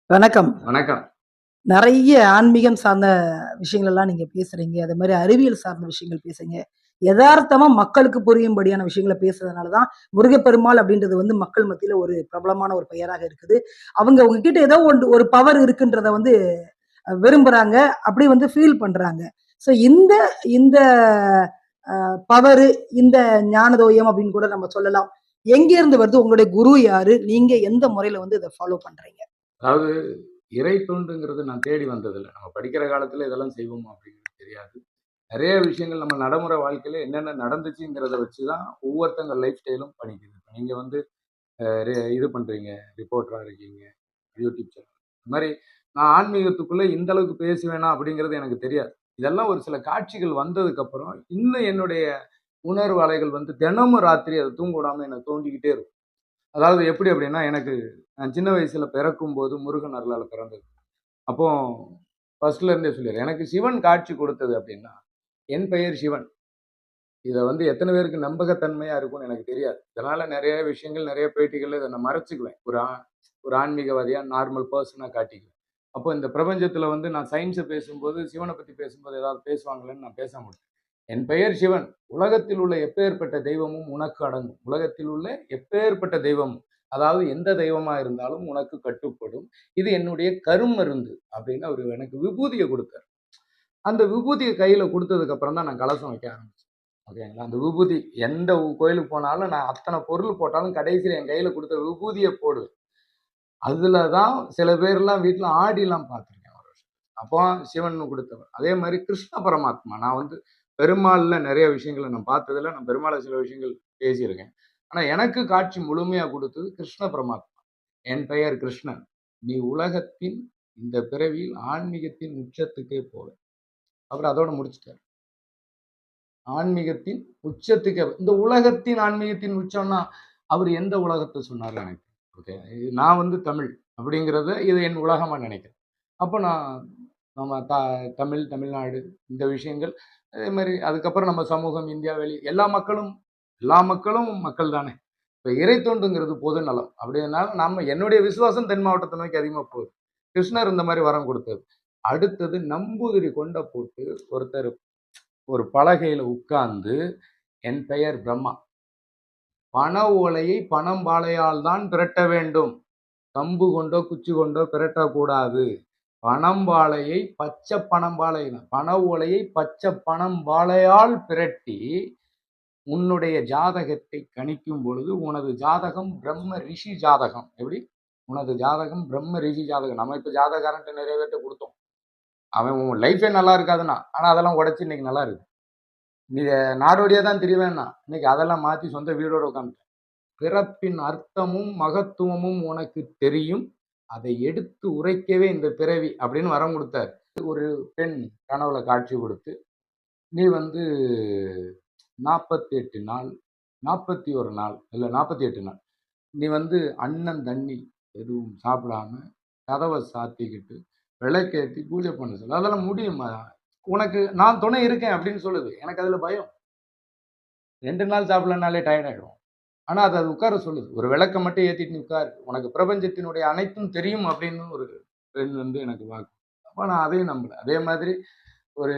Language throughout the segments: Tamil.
வணக்கம். வணக்கம். நெறைய ஆன்மீகம் சார்ந்த விஷயங்கள் எல்லாம் நீங்க பேசுறீங்க. அதே மாரி அறிவியல் சார்ந்த விஷயங்கள் பேசுறீங்க. எதார்த்தமா மக்களுக்கு புரியும்படியான விஷயங்கள பேசுறதுனால தான், முருகப்பெருமாள் அப்படின்றது மக்கள் மத்தியில ஒரு பிரபலமான ஒரு பெயராக இருக்குது. அவங்க உங்ககிட்ட ஏதோ ஒரு பவர் இருக்குன்றத விரும்புறாங்க. அப்படி ஃபீல் பண்றாங்க. ஸோ இந்த இந்த பவரு, இந்த ஞானதோயம் அப்படின்னு கூட நம்ம சொல்லலாம். எங்கேருந்து வருது? உங்களுடைய குரு யாரு? நீங்க எந்த முறையில இத ஃபாலோ பண்றீங்க? அதாவது இறை தொண்டுங்கிறது நான் தேடி வந்ததில்ல. நம்ம படிக்கிற காலத்துல இதெல்லாம் செய்வோமா அப்படிங்கிறது தெரியாது. நெறைய விஷயங்கள் நம்ம நடைமுறை வாழ்க்கையில என்னென்ன நடந்துச்சுங்கிறத வச்சு தான் ஒவ்வொருத்தங்க லைஃப் ஸ்டைலும் படிக்குது. இப்ப நீங்க இது பண்றீங்க, ரிப்போர்ட்டரா இருக்கீங்க, யூடியூப் சேனல். இந்த மாரி நான் ஆன்மீகத்துக்குள்ள இந்த அளவுக்கு பேசுவேனா அப்படிங்கிறது எனக்கு தெரியாது. இதெல்லாம் ஒரு சில காட்சிகள் வந்ததுக்கு அப்புறம், இன்னும் என்னுடைய உணர்வு அலைகள் தினமும் ராத்திரி அத தூங்க விடாம என்ன தோண்டிக்கிட்டே இருக்கும். அதாவது எப்படி அப்படின்னா, நான் சின்ன வயசுல பிறக்கும்போது முருகன் அருளால பிறந்தது. அப்போ ஃபர்ஸ்ட்ல இருந்தே சொல்லிடுறேன். எனக்கு சிவன் காட்சி கொடுத்தது அப்படின்னா, என் பெயர் சிவன். இத எத்தன பேருக்கு நம்பகத்தன்மையா இருக்கும்னு எனக்கு தெரியாது. இதனால நெறைய விஷயங்கள், நெறைய பேட்டிகள்ல இத நான் மறைச்சுக்குவேன். ஒரு ஆன்மீகவாதியா, நார்மல் பெர்சனா காட்டிக்குவேன். அப்போ இந்த பிரபஞ்சத்துல நான் சயின்ஸ பேசும்போது, சிவன பத்தி பேசும்போது ஏதாவது பேசுவாங்களேன்னு நான் பேச மாட்டேன். என் பெயர் சிவன். உலகத்தில் உள்ள எப்பேர்ப்பட்ட தெய்வமும் உனக்கு அடங்கும். உலகத்தில் உள்ள எப்பேர்ப்பட்ட தெய்வமும், அதாவது எந்த தெய்வமா இருந்தாலும் உனக்கு கட்டுப்படும். இது என்னுடைய கருமருந்து அப்படின்னு அவரு எனக்கு விபூதிய குடுத்தாரு. அந்த விபூதிய கையில குடுத்ததுக்கு அப்புறம் தான் நான் கலசம் வைக்க ஆரம்பிச்சேன். ஓகேங்களா? அந்த விபூதி எந்த கோயிலுக்கு போனாலும் நான் அத்தன பொருள் போட்டாலும் கடைசியில என் கையில குடுத்த விபூதிய போடுவேன். அதுல தான் சில பேர்லாம் வீட்ல ஆடிலாம் பார்த்துருக்கேன் ஒரு வருஷம். அப்போ சிவன் குடுத்தவர். அதே மாரி கிருஷ்ண பரமாத்மா. நான் பெருமாள்ல நெறைய விஷயங்கள நான் பார்த்ததில்ல. நான் பெருமாள்ல சில விஷயங்கள் பேசியிருக்கேன். ஆனா எனக்கு காட்சி முழுமையா குடுத்தது கிருஷ்ண பரமாத்மா. என் பெயர் கிருஷ்ணன். நீ உலகத்தின் இந்த பிறவியில் ஆன்மீகத்தின் உச்சத்துக்கே போக. அவரு அதோட முடிச்சுட்டாரு. ஆன்மீகத்தின் உச்சத்துக்கே இந்த உலகத்தின் ஆன்மீகத்தின் உச்சம்னா, அவரு எந்த உலகத்த சொன்னாரு எனக்கு. ஓகே. நான் தமிழ் அப்படிங்கிறத இது என் உலகமா நினைக்கிறேன். அப்போ நான் நம்ம தமிழ், தமிழ்நாடு இந்த விஷயங்கள் அதே மாரி அதுக்கப்புறம் நம்ம சமூகம், இந்தியா எல்லா மக்களும் மக்கள் தானே. இப்ப இறை தொண்டுங்கிறது பொது நலம். அப்படினால என்னுடைய விசுவாசம் தென் மாவட்டத்த நோக்கி அதிகமா போகுது. கிருஷ்ணர் இந்த மாரி வரம் குடுத்தது. அடுத்தது நம்பூதிரி கொண்ட போட்டு ஒருத்தர் ஒரு பலகையில உட்கார்ந்து, என் பெயர் பிரம்மா. பண ஓலையை பணம்பாளையால் தான் பிரட்ட வேண்டும். கம்பு கொண்டோ, குச்சி கொண்டோ பிரட்டக்கூடாது. பணம்பாளையை பச்சை பணம்பாளை பண ஓலையை பச்சை பணம்பாளையால் பிரட்டி, உன்னுடைய ஜாதகத்தை கணிக்கும் பொழுது, உனது ஜாதகம் பிரம்ம ரிஷி ஜாதகம். எப்படி? உனது ஜாதகம் பிரம்ம ரிஷி ஜாதகம். நம்ம இப்ப ஜாதகக்காரன்ட்ட நெறைய பேர்ட்ட குடுத்தோம். அவன் உன் லைஃபே நல்லா இருக்காதுன்னான். ஆனா அதெல்லாம் உடைச்சு இன்னைக்கு நல்லா இருக்கு. நீ நாடோடியா தான் திரிவேன்னா, இன்னைக்கு அதெல்லாம் மாத்தி சொந்த வீடோட உட்காந்துட்டேன். பிறப்பின் அர்த்தமும் மகத்துவமும் உனக்கு தெரியும். அதை எடுத்து உரைக்கவே இந்த பிறவி அப்படின்னு வரம் கொடுத்தார். ஒரு பெண் கனவுல காட்சி கொடுத்து, நீ 48 நாள், 41 நாள், இல்ல 48 நாள். நீ அன்னம், தண்ணி எதுவும் சாப்பிடாம, கதவ சாத்திக்கிட்டு, விளக்கேத்தி பூஜை பண்ண சொல்லு. அதெல்லாம் முடியுமா? உனக்கு நான் துணை இருக்கேன் அப்படின்னு சொல்லுது. எனக்கு அதுல பயம். 2 நாள் சாப்பிடலனாலே டயர்ட் ஆயிடும். ஆனா அது உட்கார சொல்லுது. ஒரு விளக்க மட்டும் ஏத்திட்டு நீ உட்காரு. உனக்கு பிரபஞ்சத்தினுடைய அனைத்தும் தெரியும் அப்படின்னு ஒரு பெண் எனக்கு வாக்கு. அப்ப நான் அதையும் நம்பல. அதே மாதிரி ஒரு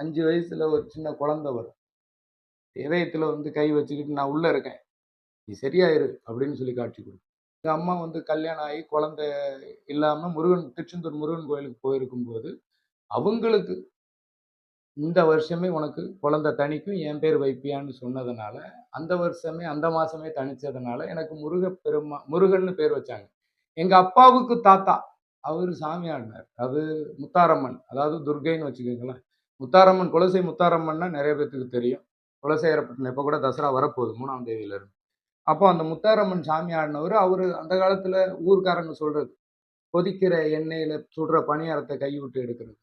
5 வயசுல ஒரு சின்ன குழந்தை வரும். இதயத்துல கை வச்சுக்கிட்டு நான் உள்ள இருக்கேன். நீ சரியா இரு அப்படின்னு சொல்லி காட்சி கொடுக்கும். எங்க அம்மா கல்யாணம் ஆகி குழந்தை இல்லாம திருச்செந்தூர் முருகன் கோயிலுக்கு போயிருக்கும்போது, அவங்களுக்கு இந்த வருஷமே உனக்கு குழந்தை தணிக்கும், என் பேர் வைப்பியான்னு சொன்னதுனால, அந்த வருஷமே, அந்த மாசமே தணிச்சதுனால, எனக்கு முருகன்னு பேர் வச்சாங்க. எங்க அப்பாவுக்கு தாத்தா, அவரு சாமி ஆடினார். அது முத்தாரம்மன், அதாவது துர்க்கைன்னு வச்சுக்கோங்களேன். முத்தாரம்மன், குலசை முத்தாரம்மன்னா நெறைய பேத்துக்கு தெரியும். குலசேகரப்பட்டினம் இப்ப கூட தசரா வரப்போகுது 3ஆம் தேதியிலிருந்து. அப்போ அந்த முத்தாரம்மன் சாமி ஆடினவரு, அவரு அந்த காலத்துல ஊர்க்காரங்க சொல்றது, கொதிக்கிற எண்ணெயில சுடுற பணியாரத்த கைவிட்டு எடுக்கிறது.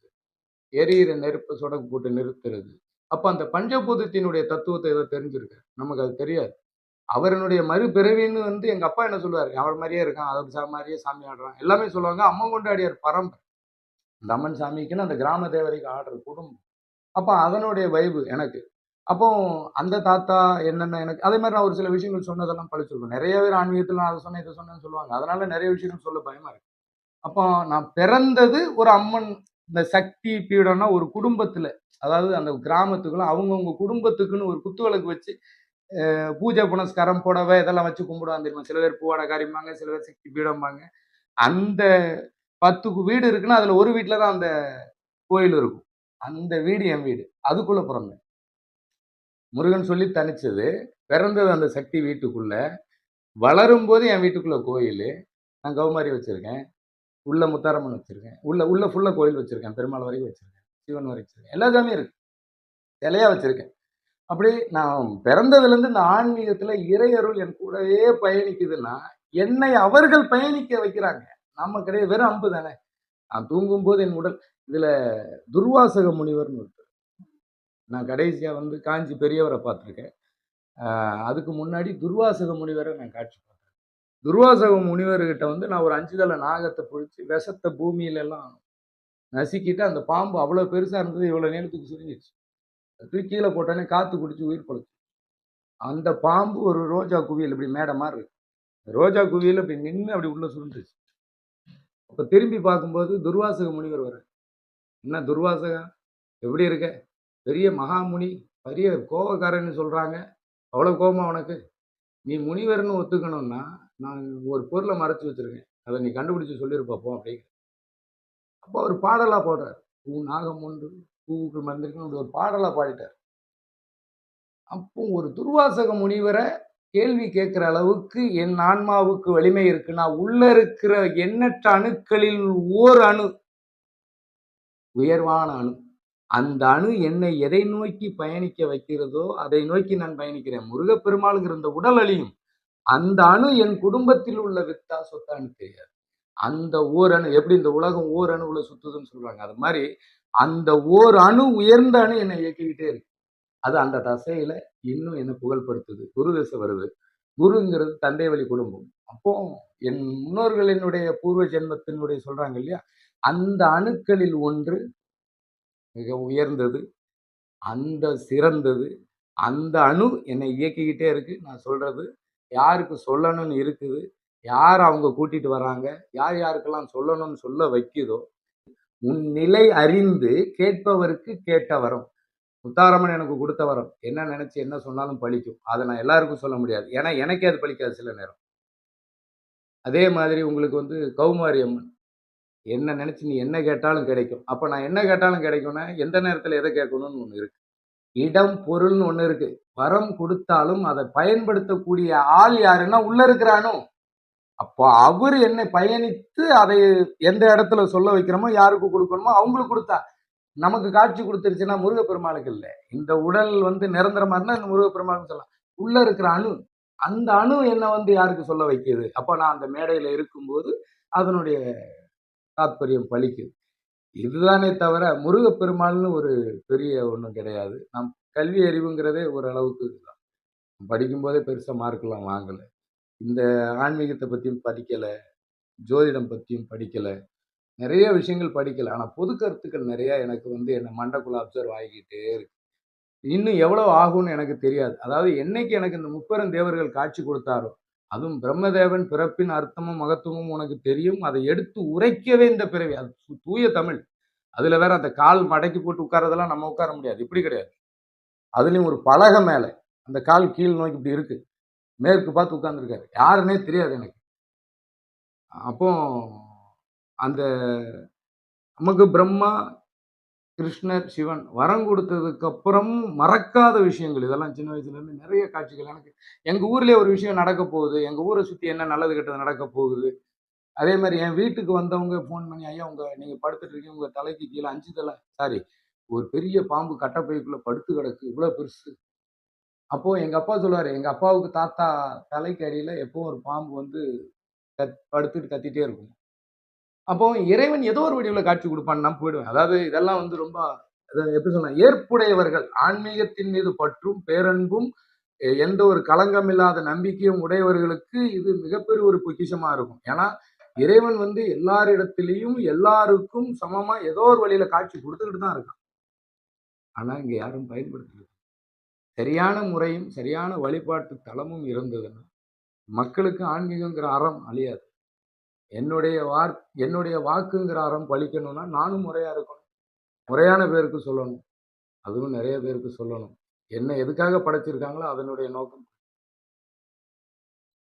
எரியிற நெருப்ப சொடக்கு போட்டு நிறுத்துறது. அப்ப அந்த பஞ்சபூதத்தினுடைய தத்துவத்த ஏதோ தெரிஞ்சிருக்காரு. நமக்கு அது தெரியாது. அவருடைய மறுபிறவின்னு எங்க அப்பா என்ன சொல்லுவாரு, அவர் மாரியே இருக்கான். அவர் மாரியே சாமி ஆடுறான். எல்லாமே சொல்லுவாங்க. அம்மன் கொண்டாடியார் பரம்பரை. அந்த அம்மன் சாமிக்குன்னு அந்த கிராம தேவதைக்கு ஆடுற குடும்பம். அப்ப அதனுடைய வைபு எனக்கு. அப்போ அந்த தாத்தா என்னென்ன எனக்கு அதே மாரி நான் ஒரு சில விஷயங்கள் சொன்னதெல்லாம் பழிச்சிருக்கும். நெறைய பேர் ஆன்மீகத்துல நான் அத சொன்னேன், இத சொன்னேன்னு சொல்லுவாங்க. அதனால நெறைய விஷயங்கள் சொல்ல பயமா இருக்கு. அப்போ நான் பிறந்தது ஒரு அம்மன், இந்த சக்தி பீடம்னா ஒரு குடும்பத்துல, அதாவது அந்த கிராமத்துக்குள்ள அவங்கவுங்க குடும்பத்துக்குன்னு ஒரு குத்துவிளக்கு வச்சு பூஜை புனஸ்காரம் புடவை இதெல்லாம் வச்சு கும்பிடுவாங்க தெரியுமா? சில பேர் பூவாட காரியம்பாங்க, சில பேர் சக்தி பீடம்பாங்க. அந்த 10 வீடு இருக்குன்னா அதுல ஒரு வீட்டுல தான் அந்த கோயில் இருக்கும். அந்த வீடு என் வீடு. அதுக்குள்ள பிறந்தேன். முருகன் சொல்லி தனிச்சது. பிறந்தது அந்த சக்தி வீட்டுக்குள்ள. வளரும்போது என் வீட்டுக்குள்ள கோயிலு. நான் கௌமாரி வச்சிருக்கேன். உள்ள முத்தாரம்மன் வச்சிருக்கேன். உள்ள உள்ள ஃபுல்லா கோயில் வச்சிருக்கேன். பெருமாள் வரைக்கும் வச்சிருக்கேன். சிவன் வரைக்கும் வச்சிருக்கேன். எல்லா சாமியும் இருக்கு. சிலையா வச்சிருக்கேன். அப்படி நான் பிறந்ததுலேருந்து இந்த ஆன்மீகத்துல இறை அருள் என் கூடவே பயணிக்குதுன்னா, என்னை அவர்கள் பயணிக்க வைக்கிறாங்க. நம்ம கிடையாது. வெறும் அம்பு தானே. நான் தூங்கும்போது என் உடல் இதுல துர்வாசக முனிவர்னு ஒருத்தர். நான் கடைசியா வந்து காஞ்சி பெரியவரை பார்த்துருக்கேன். அதுக்கு முன்னாடி துர்வாசக முனிவரை நான் காட்சி பார்த்தேன். துர்வாசக முனிவர்கிட்ட வந்து நான் ஒரு 5 தலை நாகத்தை பிடிச்சி விஷத்தை பூமியில எல்லாம் நசுக்கிட்டு, அந்த பாம்பு அவ்வளவு பெருசா இருந்தது, இவ்வளவு நீளத்துக்கு சுருங்கிடுச்சு. தூக்கி கீழே போட்டோன்னே காத்து குடிச்சு உயிர் பழச்சு. அந்த பாம்பு ஒரு ரோஜா குவியல் இப்படி மேடை மாதிரி இருக்கு. ரோஜா குவியல் அப்படி நின்று அப்படி உள்ள சுருண்டுச்சு. அப்ப திரும்பி பார்க்கும்போது துர்வாசக முனிவர் வர, என்ன துர்வாசகா எப்படி இருக்க? பெரிய மகாமுனி, பெரிய கோபக்காரன்னு சொல்றாங்க. அவ்வளவு கோபமா உனக்கு? நீ முனிவர்னு ஒத்துக்கணும்னா நான் ஒரு பொருளை மறைச்சு வச்சிருக்கேன், அதை நீ கண்டுபிடிச்சு சொல்லியிருப்போம் அப்படிங்கிற. அப்போ அவர் பாடலா போடுறார். பூ நாகம் ஒன்று பூவுக்கு மறந்திருக்குன்னு ஒரு பாடலா பாடிட்டார். அப்போ ஒரு துர்வாசக முனிவரை கேள்வி கேட்கிற அளவுக்கு என் ஆன்மாவுக்கு வலிமை இருக்குன்னா, உள்ள இருக்கிற எண்ணற்ற அணுக்களில் ஓர் அணு, உயர்வான அணு, அந்த அணு என்னை எதை நோக்கி பயணிக்க வைக்கிறதோ அதை நோக்கி நான் பயணிக்கிறேன். முருகப்பெருமாளுங்கிற இந்த உடல் அழியும். அந்த அணு என் குடும்பத்தில் உள்ள வித்தா சொத்தான்னு தெரியாது. அந்த ஓர் அணு எப்படி இந்த உலகம் ஓர் அணுவுல சுத்துதுன்னு சொல்றாங்க, அது மாதிரி அந்த ஓர் அணு, உயர்ந்த அணு என்னை இயக்கிக்கிட்டே இருக்கு. அது அந்த தசையில இன்னும் என்ன புகழ்படுத்துது. குரு தசை வருது. குருங்கிறது தந்தை வழி குடும்பம். அப்போ என் முன்னோர்களினுடைய பூர்வ ஜென்மத்தினுடைய சொல்றாங்க இல்லையா, அந்த அணுக்களில் ஒன்று மிக உயர்ந்தது, அந்த சிறந்தது. அந்த அணு என்னை இயக்கிக்கிட்டே இருக்கு. நான் சொல்றது யாருக்கு சொல்லணும்னு இருக்குது, யார் அவங்க கூட்டிட்டு வராங்க, யார் யாருக்கெல்லாம் சொல்லணும்னு சொல்ல வைக்குதோ, உன் நிலை அறிந்து கேட்பவருக்கு கேட்ட வரம். முத்தாரம்மன் எனக்கு கொடுத்த வரம். என்ன நினைச்சு என்ன சொன்னாலும் பலிக்கும். அதை நான் எல்லாருக்கும் சொல்ல முடியாது. ஏன்னா எனக்கே அது பலிக்காது சில நேரம். அதே மாதிரி உங்களுக்கு வந்து கௌமாரி அம்மன், என்ன நினைச்சு நீ என்ன கேட்டாலும் கிடைக்கும். அப்ப நான் என்ன கேட்டாலும் கிடைக்கும்னா எந்த நேரத்துல எதை கேட்கணும்னு ஒண்ணு இருக்கு. இடம் பொருள்னு ஒண்ணு இருக்கு. வரம் கொடுத்தாலும் அதை பயன்படுத்தக்கூடிய ஆள் யாருன்னா உள்ள இருக்கிறானோ. அப்போ அவரு என்னை பயணித்து அதை எந்த இடத்துல சொல்ல வைக்கிறோமோ, யாருக்கு கொடுக்கணுமோ அவங்களுக்கு கொடுத்தா. நமக்கு காட்சி கொடுத்துருச்சுன்னா முருகப்பெருமானுக்கு இல்லை. இந்த உடல் வந்து நிரந்தரமா இருந்தா இந்த முருகப்பெருமானுக்கு சொல்லலாம். உள்ள இருக்கிற அணு, அந்த அணு என்ன வந்து யாருக்கு சொல்ல வைக்கிது. அப்ப நான் அந்த மேடையில இருக்கும்போது அதனுடைய தாத்பரியம் பலிக்குது. இதுதானே தவிர முருகப்பெருமாள்னு ஒரு பெரிய ஒன்றும் கிடையாது. நம் கல்வி அறிவுங்கிறதே ஓரளவுக்கு தான். படிக்கும்போதே பெருசா மார்க்கெல்லாம் வாங்கல. இந்த ஆன்மீகத்தை பத்தியும் படிக்கல, ஜோதிடம் பத்தியும் படிக்கல, நிறைய விஷயங்கள் படிக்கல. ஆனா பொது கருத்துக்கள் நிறைய எனக்கு வந்து என்ன மண்டைக்குள்ள அப்சர்வ் ஆகிக்கிட்டே இருக்கு. இன்னும் எவ்வளவு ஆகும்னு எனக்கு தெரியாது. அதாவது என்னைக்கு எனக்கு இந்த முப்பெரும் தேவர்கள் காட்சி கொடுத்தாரோ, அதுவும் பிரம்மதேவன் பிறப்பின் அர்த்தமும் மகத்துவமும் உனக்கு தெரியும், அதை எடுத்து உரைக்கவே இந்த பிறவி. அது தூய தமிழ். அதுல வேற அந்த கால் மடக்கி போட்டு உட்கார்றதெல்லாம் நம்ம உட்கார முடியாது. இப்படி கிடையாது. அதுலயும் ஒரு பலகை மேல அந்த கால் கீழ் நோக்கி இப்படி இருக்கு. மேற்கு பார்த்து உட்கார்ந்துருக்காரு. யாருன்னே தெரியாது எனக்கு. அப்போ அந்த நமக்கு பிரம்மா, கிருஷ்ணர், சிவன் வரம் கொடுத்ததுக்கு அப்புறமும் மறக்காத விஷயங்கள் இதெல்லாம் சின்ன வயசுல இருந்து நிறைய காட்சிகள் எனக்கு. எங்க ஊர்லயே ஒரு விஷயம் நடக்க போகுது, எங்க ஊரை சுத்தி என்ன நல்லது கெட்டது நடக்க போகுது. அதே மாதிரி என் வீட்டுக்கு வந்தவங்க ஃபோன் பண்ணி, ஐயா உங்க நீங்க படுத்துட்டு இருக்கீங்க, உங்க தலைக்கு கீழே 5 தலை சாரி ஒரு பெரிய பாம்பு கட்டப்பைக்குள்ள படுத்து கிடக்கு, இவ்வளவு பெருசு. அப்போ எங்க அப்பா சொல்லுவாரு, எங்க அப்பாவுக்கு தாத்தா தலைக்கு அடியில எப்பவும் ஒரு பாம்பு வந்து படுத்துட்டு கத்திட்டே இருக்கும். அப்போ இறைவன் ஏதோ ஒரு வடிவுல காட்சி கொடுப்பான்னு நான் போயிடுவேன். அதாவது இதெல்லாம் வந்து ரொம்ப எப்படி சொல்ல, ஏற்புடையவர்கள், ஆன்மீகத்தின் மீது பற்றும் பேரன்பும் எந்த ஒரு களங்கம் இல்லாத நம்பிக்கையும் உடையவர்களுக்கு இது மிகப்பெரிய ஒரு பொக்கிஷமா இருக்கும். ஏன்னா இறைவன் வந்து எல்லாரிடத்திலையும் எல்லாருக்கும் சமமா ஏதோ ஒரு வழியில காட்சி கொடுத்துக்கிட்டு தான் இருக்கான். ஆனா இங்க யாரும் பயன்படுத்தல. சரியான முறையும் சரியான வழிபாட்டு தலமும் இருந்ததுன்னா மக்களுக்கு ஆன்மீகங்கிற அறம் அழியாது. என்னுடைய வாக்குங்கிற அறம் பலிக்கணும்னா நானும் முறையா இருக்கணும். முறையான பேருக்கு சொல்லணும். அதுவும் நிறைய பேருக்கு சொல்லணும். என்ன எதுக்காக படைச்சிருக்காங்களோ அதனுடைய நோக்கம்